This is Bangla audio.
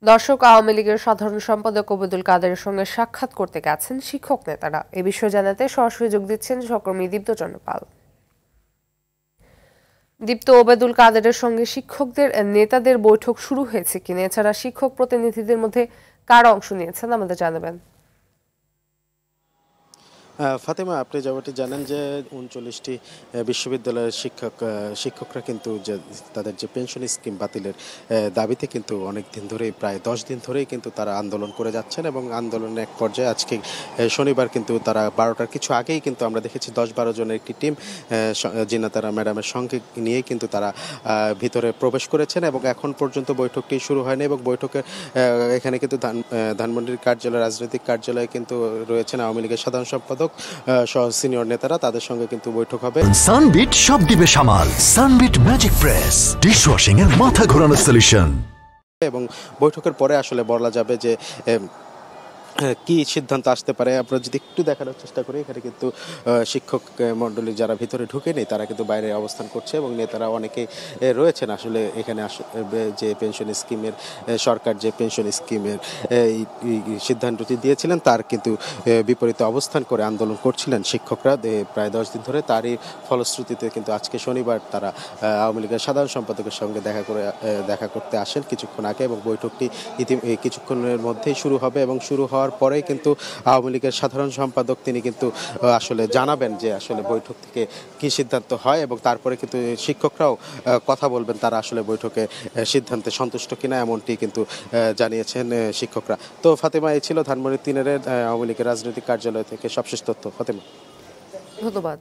দর্শক, আওয়ামী লীগের সাধারণ সম্পাদক ওবেদুল কাদেরের সঙ্গে সাক্ষাৎ করতে গেছেন শিক্ষক নেতারা। এ বিষয়ে জানাতে সরাসরি যোগ দিচ্ছেন সহকর্মী দীপ্ত চন্দ্র পাল। দীপ্ত, ওবেদুল কাদেরের সঙ্গে শিক্ষকদের নেতাদের বৈঠক শুরু হয়েছে কিনা, এছাড়া শিক্ষক প্রতিনিধিদের মধ্যে কারা অংশ নিয়েছেন আমাদের জানাবেন। ফাতেমা, আপনি যেমনটি জানেন যে ৩৯টি বিশ্ববিদ্যালয়ের শিক্ষকরা কিন্তু তাদের যে পেনশন স্কিম বাতিলের দাবিতে কিন্তু অনেক দিন ধরেই, প্রায় ১০ দিন ধরেই কিন্তু তারা আন্দোলন করে যাচ্ছেন এবং আন্দোলনের এক পর্যায়ে আজকে শনিবার কিন্তু তারা ১২টার কিছু আগেই কিন্তু আমরা দেখেছি ১০-১২ জনের একটি টিম জিনাতারা ম্যাডামের সঙ্গে নিয়েই কিন্তু তারা ভিতরে প্রবেশ করেছেন এবং এখন পর্যন্ত বৈঠকটি শুরু হয়নি। এবং বৈঠকে এখানে কিন্তু ধানমন্ডির কার্যালয়, রাজনৈতিক কার্যালয়ে কিন্তু রয়েছেন আওয়ামী লীগের সাধারণ সম্পাদক সহ সিনিয়র নেতারা, তাদের সঙ্গে কিন্তু বৈঠক হবে। সানবিট সব দিবে সামাল। সানবিট ম্যাজিক প্রেস ডিশওয়াশিং এর মাথা ঘোরানো সলিউশন। এবং বৈঠকের পরে আসলে বলা যাবে যে কি সিদ্ধান্ত আসতে পারে। আমরা যদি একটু দেখানোর চেষ্টা করি, এখানে কিন্তু শিক্ষক মণ্ডলী যারা ভিতরে ঢুকেনি তারা কিন্তু বাইরে অবস্থান করছে এবং নেতারা অনেকেই রয়েছেন আসলে এখানে। যে পেনশন স্কিমের সরকার যে পেনশন স্কিমের সিদ্ধান্তটি দিয়েছিলেন তার কিন্তু বিপরীতে অবস্থান করে আন্দোলন করছিলেন শিক্ষকরা প্রায় ১০ দিন ধরে। তারই ফলশ্রুতিতে কিন্তু আজকে শনিবার তারা আওয়ামী লীগের সাধারণ সম্পাদকের সঙ্গে দেখা করতে আসেন কিছুক্ষণ আগে এবং বৈঠকটি কিছুক্ষণের মধ্যেই শুরু হবে এবং শুরু হওয়ার পরেই কিন্তু আওয়ামী লীগের সাধারণ সম্পাদক তিনি কিন্তু আসলে জানাবেন যে আসলে বৈঠক থেকে কি সিদ্ধান্ত হয় এবং তারপরে কিন্তু শিক্ষকরাও কথা বলবেন তারা আসলে বৈঠকে সিদ্ধান্তে সন্তুষ্ট কিনা, এমনটি কিন্তু জানিয়েছেন শিক্ষকরা। তো ফাতেমা, এই ছিল ধানমন্ডি ৩-এর আওয়ামী লীগের রাজনৈতিক কার্যালয় থেকে সবশেষ তথ্য। ফাতেমা, ধন্যবাদ।